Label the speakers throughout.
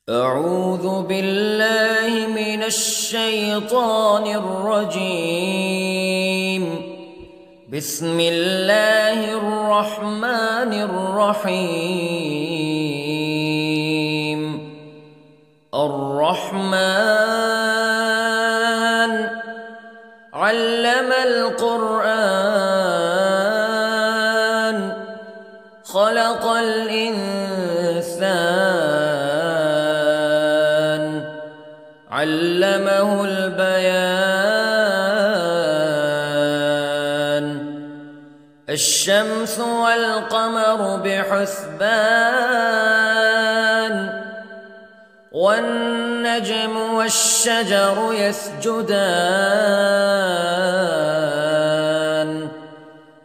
Speaker 1: أعوذ بالله من الشيطان الرجيم. بسم الله الرحمن الرحيم. الرحمن علم القرآن خلق الإنسان علمه البيان. الشمس والقمر بحسبان والنجم والشجر يسجدان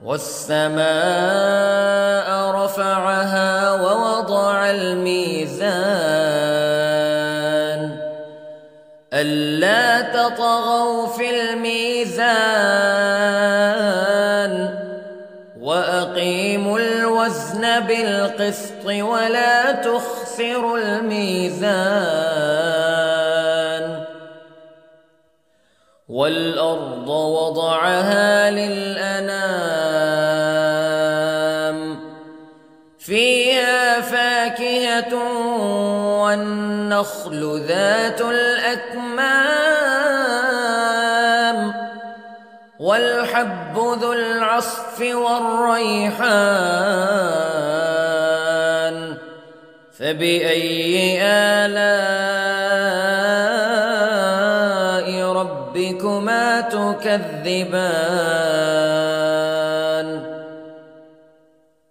Speaker 1: والسماء رفعها ووضع الميزان ألا تطغوا في الميزان وأقيموا الوزن بالقسط ولا تخسروا الميزان. والأرض وضعها للأنام فيها فاكهة والنخل ذات الأكمام والحب ذو العصف والريحان فبأي آلاء ربكما تكذبان.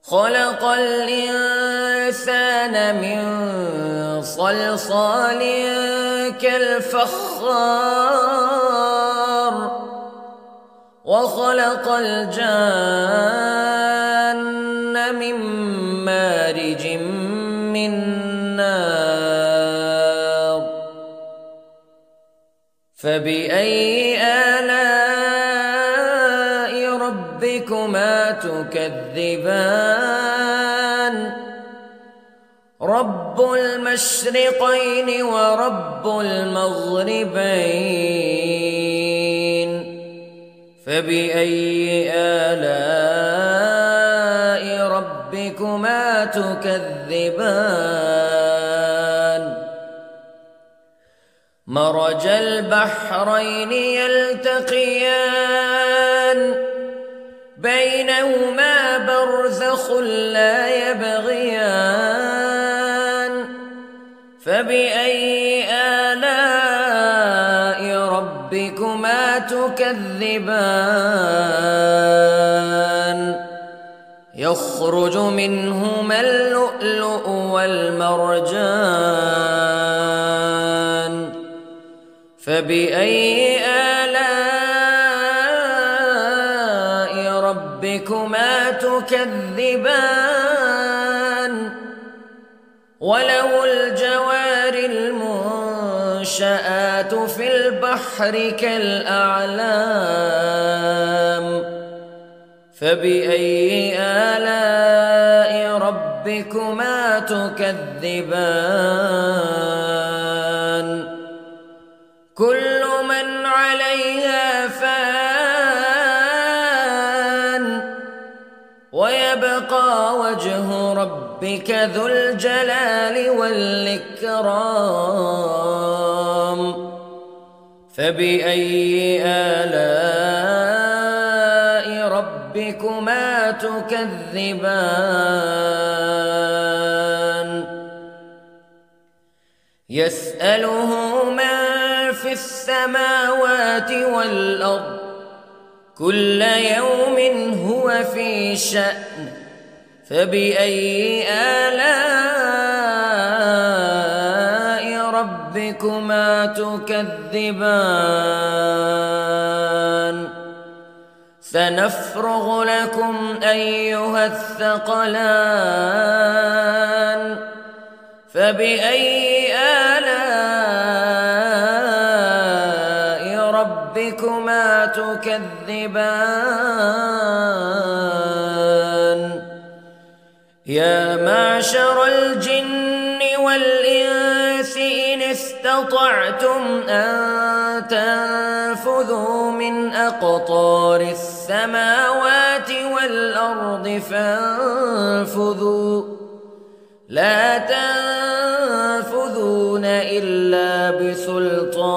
Speaker 1: خلق الإنسان من صلصال كالفخار وخلق الجان من مارج من نار فبأي آلاء ربكما تكذبان. رب المشرقين ورب المغربين فبأي آلاء ربكما تكذبان. مرج البحرين يلتقيان بينهما برزخ لا يبغيان فبأي آلاء ربكما تكذبان. يخرج منهما اللؤلؤ والمرجان فبأي آلاء ربكما تكذبان. وله الجوار المنشآت في البحر كالأعلام فبأي آلاء ربكما تكذبان. كل من عليها فان ويبقى وجه ربك ذو الجلال والإكرام فبأي آلاء ربكما تكذبان. يسأله من في السماوات والأرض كل يوم هو في شأن فبأي آلاء ربكما تكذبان. سنفرغ لكم أيها الثقلان فبأي آلاء ربكما تكذبان. يا معشر الجن والإنس استطعتم أن تنفذوا من أقطار السماوات والأرض فانفذوا لا تنفذون إلا بسلطان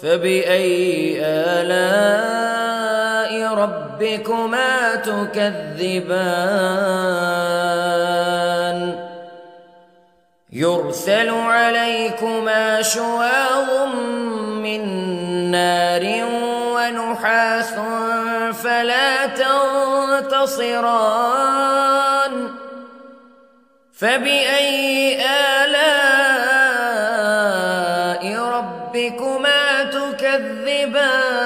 Speaker 1: فبأي آلاء ربكما تكذبان يرسل عليكما شواظ من نار ونحاس فلا تنتصران فبأي آلاء ربكما تكذبان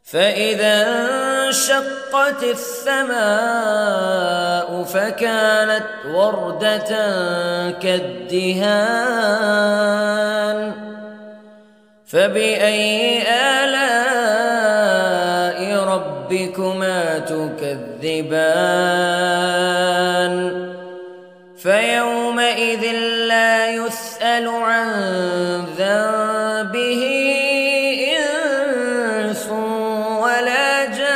Speaker 1: فإذا انشقت السماء فكانت وردة كالدهان فبأي آلاء ربكما تكذبان فيومئذ لا يسأل عن ذنبه إنس ولا جان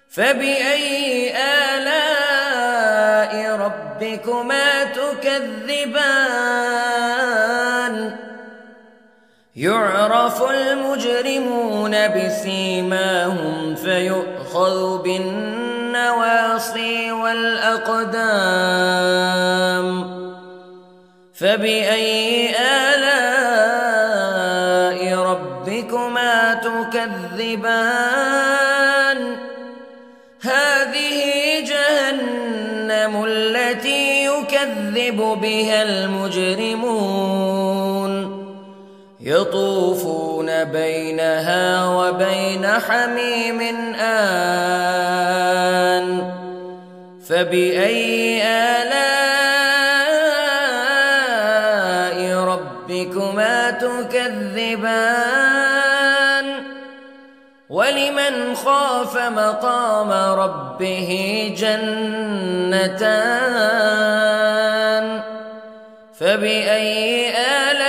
Speaker 1: فبأي آلاء ربكما تكذبان يعرف المجرمون بسيماهم فيؤخذ بالنواصي والأقدام فبأي آلاء ربكما تكذبان هذه جهنم التي يكذب بها المجرمون يطوفون بينها وبين حميم آن فبأي آلاء ربكما تكذبان ولمن خاف مقام ربه جنتان فبأي آلاء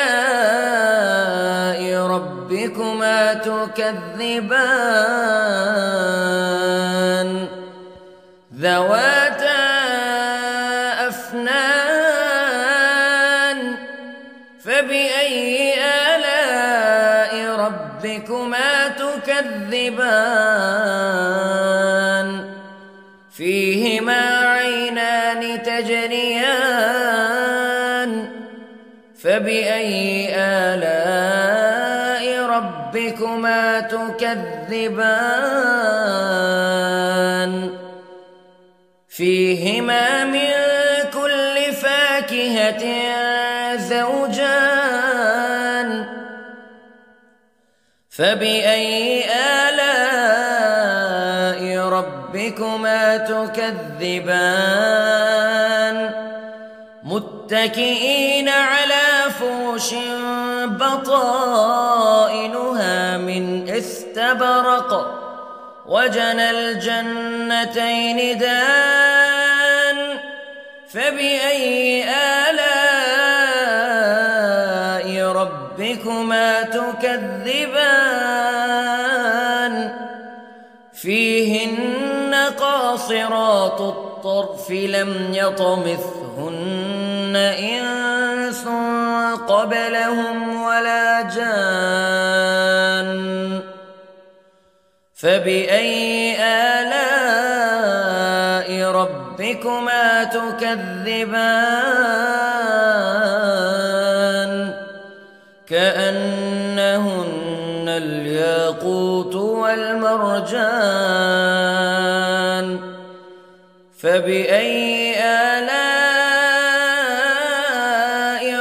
Speaker 1: ربكما تكذبان ذواتا أفنان فبأي آلاء ربكما تكذبان فيهما عينان تجريان فبأي آلاء ربكما تكذبان فيهما من كل فاكهة زوجان فبأي آلاء ربكما تكذبان متكئين على فرش بطائنها من استبرق وجنى الجنتين دان فبأي آلاء ربكما تكذبان فيهن قاصرات الطرف لم يطمثهن إنس قبلهم ولا جان فبأي آلاء ربكما تكذبان كأنهن الياقوت والمرجان فبأي آلاء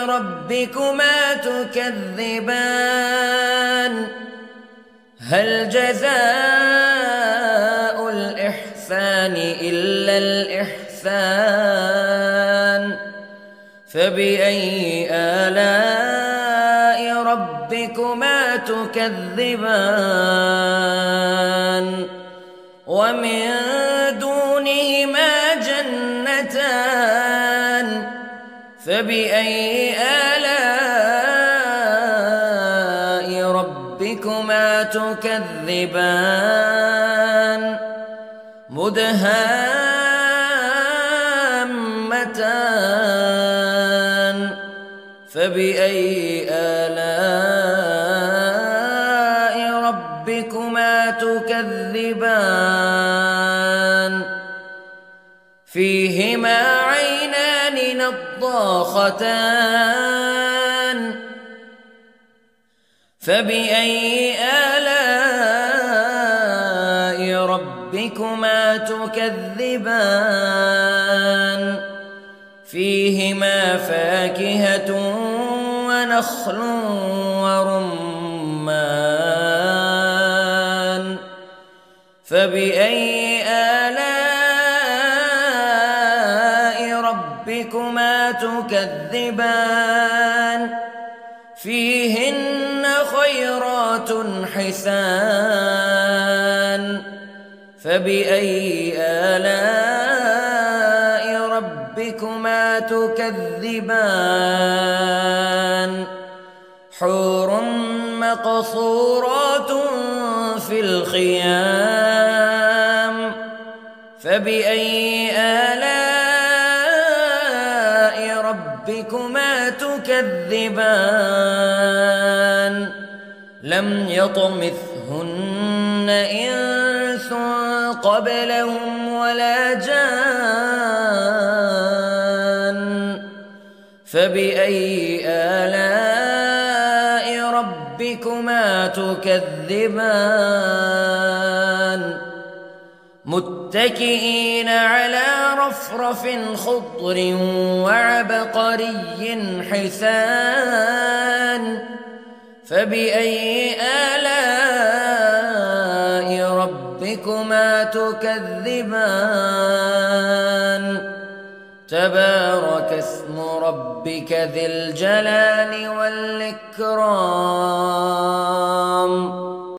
Speaker 1: ربكما تكذبان هل جزاء الإحسان إلا الإحسان فبأي آلاء ربكما تكذبان ومن دونهما جنتان فبأي آلاء ربكما تكذبان مدهامتان فبأي آلاء ربكما تكذبان فيهما عينان نضاختان فبأي آلاء ربكما تكذبان فيهما فاكهة ونخل ورمان فبأي آلاء ربكما تكذبان فيهن خيرات حسان فبأي آلاء ربكما تكذبان حور مقصورات في الخيام فبأي آلاء ربكما تكذبان لم يطمثهن إنس قبلهم ولا جان فبأي آلاء ربكما تكذبان متكئين على رفرف خضر وعبقري حسان فبأي آلاء ربكما تكذبان تبارك اسم ربك ذي الجلال والإكرام